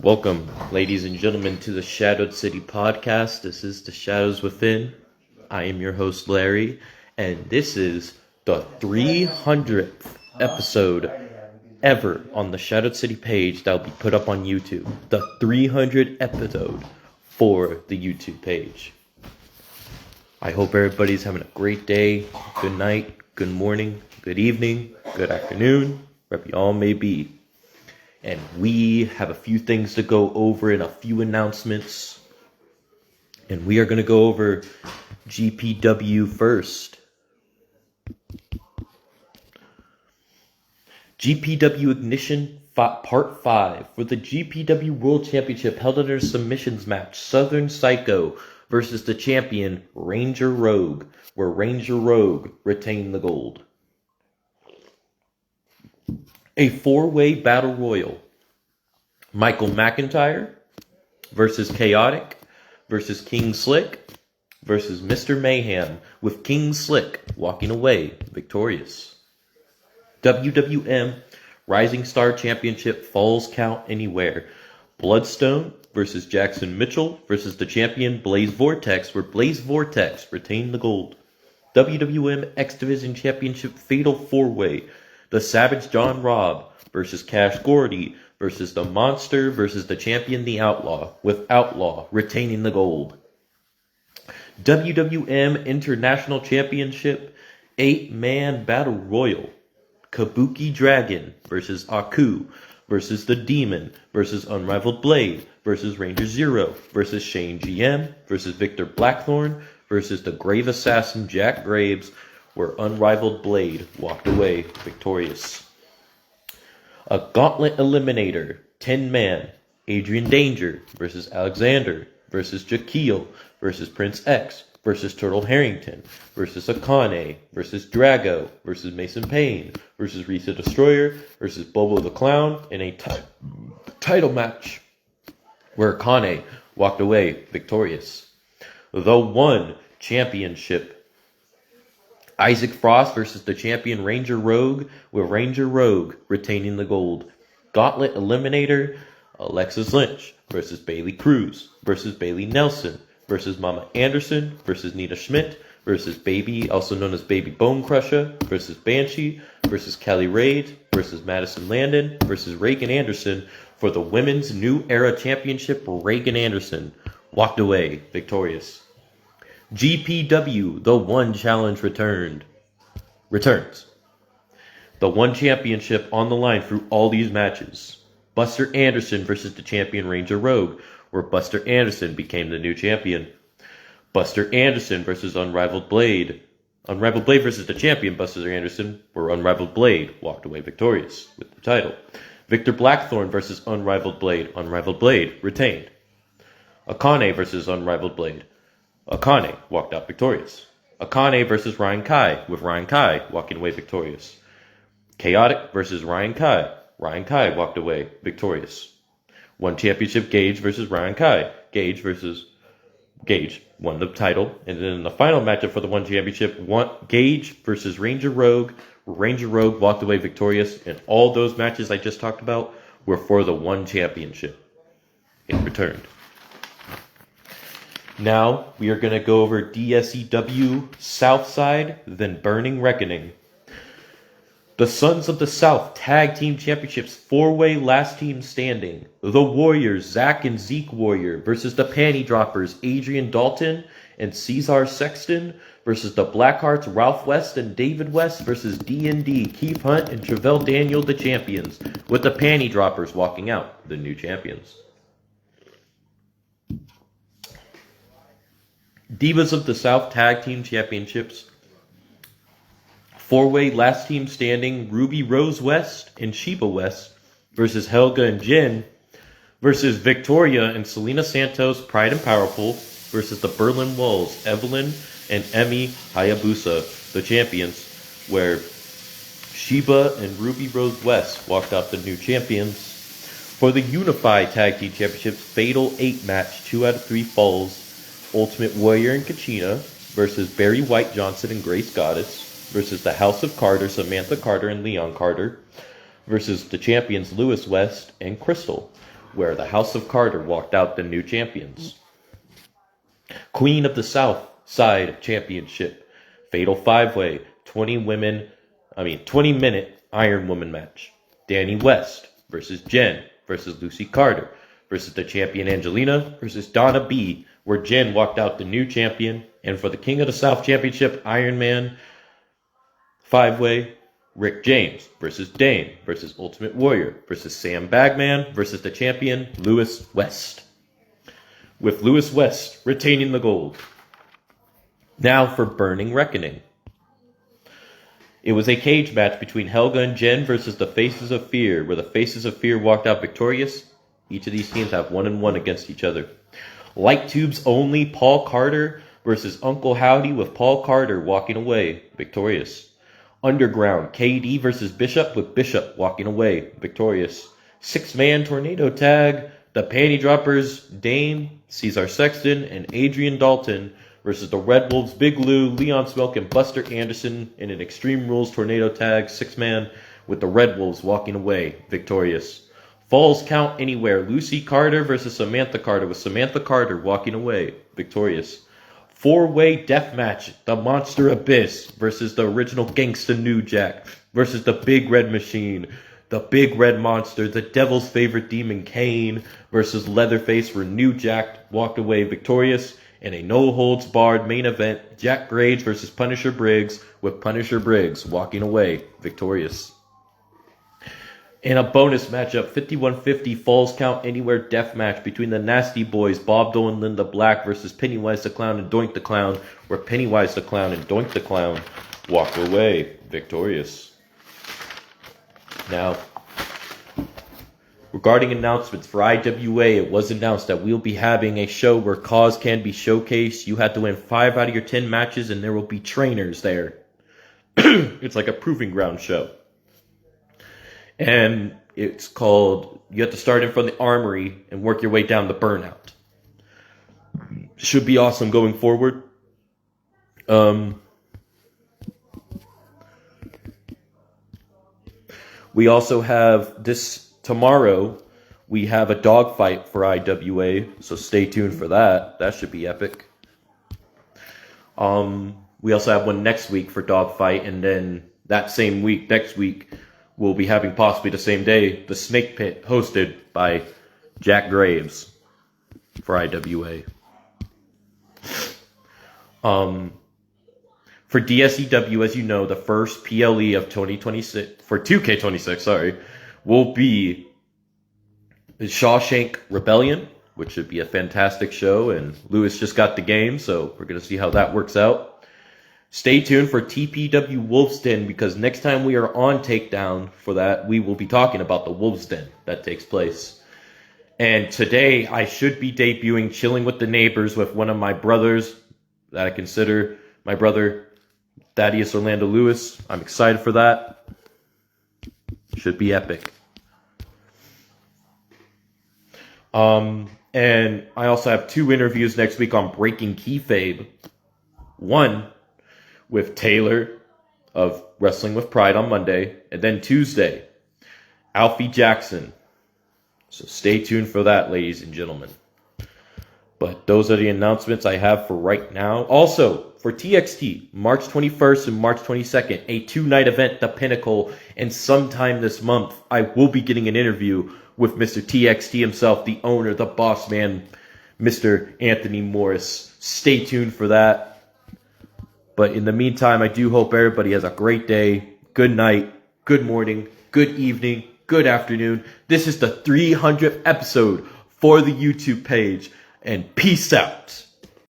Welcome, ladies and gentlemen, to the Shadowed City podcast. This is The Shadows Within. I am your host, Larry, and this is the 300th episode ever on the Shadowed City page that will be put up on YouTube. The 300th episode for the YouTube page. I hope everybody's having a great day, good night, good morning, good evening, good afternoon, wherever you all may be. And we have a few things to go over and a few announcements. And we are going to go over GPW first. GPW Ignition Part 5 for the GPW World Championship held under a submissions match. Southern Psycho versus the champion Ranger Rogue, where Ranger Rogue retained the gold. A four-way battle royal. Michael McIntyre versus Chaotic versus King Slick versus Mr. Mayhem, with King Slick walking away victorious. WWM Rising Star Championship Falls Count Anywhere. Bloodstone versus Jackson Mitchell versus the champion Blaze Vortex, where Blaze Vortex retained the gold. WWM X Division Championship Fatal 4-Way. The Savage John Robb versus Cash Gordy versus the Monster versus the champion The Outlaw, with Outlaw retaining the gold. WWM International Championship 8-Man Battle Royal. Kabuki Dragon versus Aku versus the Demon versus Unrivaled Blade versus Ranger Zero versus Shane GM versus Victor Blackthorn versus the Grave Assassin Jack Graves, where Unrivaled Blade walked away victorious. A Gauntlet Eliminator, 10-man, Adrian Danger versus Alexander versus Jaquil versus Prince X versus Turtle Harrington versus Akane versus Drago versus Mason Payne versus Risa Destroyer versus Bobo the Clown in a title match, where Akane walked away victorious. The One Championship. Isaac Frost versus the champion Ranger Rogue, with Ranger Rogue retaining the gold. Gauntlet Eliminator, Alexis Lynch versus Bailey Cruz versus Bailey Nelson versus Mama Anderson versus Nita Schmidt versus Baby, also known as Baby Bone Crusher, versus Banshee versus Kelly Raid versus Madison Landon versus Reagan Anderson for the Women's New Era Championship. Reagan Anderson walked away victorious. GPW, the One Challenge returns. The One Championship on the line through all these matches. Buster Anderson versus the champion Ranger Rogue, where Buster Anderson became the new champion. Buster Anderson versus Unrivaled Blade. Unrivaled Blade versus the champion Buster Anderson, where Unrivaled Blade walked away victorious with the title. Victor Blackthorn versus Unrivaled Blade. Unrivaled Blade retained. Akane versus Unrivaled Blade. Akane walked out victorious. Akane versus Ryan Kai, with Ryan Kai walking away victorious. Chaotic versus Ryan Kai. Ryan Kai walked away victorious. One Championship Gage versus Ryan Kai. Gage won the title. And then in the final matchup for the One Championship, Gage versus Ranger Rogue. Ranger Rogue walked away victorious. And all those matches I just talked about were for the One Championship. It returned. Now, we are going to go over DSEW Southside, then Burning Reckoning. The Sons of the South Tag Team Championships 4-Way Last Team Standing. The Warriors, Zach and Zeke Warrior, versus the Panty Droppers, Adrian Dalton and Cesar Sexton, versus the Blackhearts, Ralph West and David West, versus D&D, Keith Hunt and Travell Daniel, the champions, with the Panty Droppers walking out, the new champions. Divas of the South Tag Team Championships 4-Way Last Team Standing, Ruby Rose West and Sheba West versus Helga and Jen versus Victoria and Selena Santos, Pride and Powerful, versus the Berlin Walls, Evelyn and Emmy Hayabusa, the champions, where Sheba and Ruby Rose West walked out the new champions. For the Unified Tag Team Championships Fatal 8 match, 2 out of 3 falls, Ultimate Warrior and Kachina versus Barry White Johnson and Grace Goddess versus the House of Carter, Samantha Carter and Leon Carter versus the champions Lewis West and Crystal, where the House of Carter walked out the new champions. Queen of the South Side Championship, Fatal 5-Way, 20-minute Iron Woman match. Danny West versus Jen versus Lucy Carter versus the champion Angelina versus Donna B, where Jen walked out the new champion. And for the King of the South Championship, Iron Man 5-Way, Rick James versus Dane versus Ultimate Warrior versus Sam Bagman versus the champion Lewis West, with Lewis West retaining the gold. Now for Burning Reckoning. It was a cage match between Helga and Jen versus the Faces of Fear, where the Faces of Fear walked out victorious. Each of these teams have 1-1 against each other. Light Tubes only, Paul Carter versus Uncle Howdy, with Paul Carter walking away victorious. Underground, KD versus Bishop, with Bishop walking away victorious. 6-man tornado tag, the Panty Droppers, Dane, Cesar Sexton, and Adrian Dalton versus the Red Wolves, Big Lou, Leon Smoke, and Buster Anderson in an Extreme Rules tornado tag 6-man, with the Red Wolves walking away victorious. Falls Count Anywhere, Lucy Carter versus Samantha Carter, with Samantha Carter walking away victorious. 4-way death match, the Monster Abyss versus the original Gangsta New Jack versus the Big Red Machine, the Big Red Monster, the Devil's Favorite Demon Kane versus Leatherface, where New Jack walked away victorious. In a no-holds-barred main event, Jack Grades versus Punisher Briggs, with Punisher Briggs walking away victorious. In a bonus matchup, 5150 Falls Count Anywhere death match between the Nasty Boys, Bob Dole and Linda Black versus Pennywise the Clown and Doink the Clown, where Pennywise the Clown and Doink the Clown walk away victorious. Now, regarding announcements for IWA, it was announced that we'll be having a show where cause can be showcased. You have to win 5 out of your 10 matches, and there will be trainers there. It's like a proving ground show. And it's called, you have to start in from the Armory and work your way down the Burnout. Should be awesome going forward. We also have tomorrow, we have a dogfight for IWA, so stay tuned for that. That should be epic. We also have one next week for dogfight, and then that same week, next week, we'll be having possibly the same day, the Snake Pit, hosted by Jack Graves for IWA. For DSEW, as you know, the first PLE of 2026, for 2K26, will be Shawshank Rebellion, which should be a fantastic show, and Lewis just got the game, so we're going to see how that works out. Stay tuned for TPW Wolf's Den, because next time we are on Takedown for that, we will be talking about the Wolf's Den that takes place. And today, I should be debuting Chilling with the Neighbors with one of my brothers that I consider my brother, Thaddeus Orlando Lewis. I'm excited for that. Should be epic. And I also have 2 interviews next week on Breaking Kayfabe. One with Taylor of Wrestling with Pride on Monday, and then Tuesday, Alfie Jackson. So stay tuned for that, ladies and gentlemen. But those are the announcements I have for right now. Also, for TXT, March 21st and March 22nd, a 2-night event, The Pinnacle, and sometime this month, I will be getting an interview with Mr. TXT himself, the owner, the boss man, Mr. Anthony Morris. Stay tuned for that. But in the meantime, I do hope everybody has a great day, good night, good morning, good evening, good afternoon. This is the 300th episode for the YouTube page, and peace out.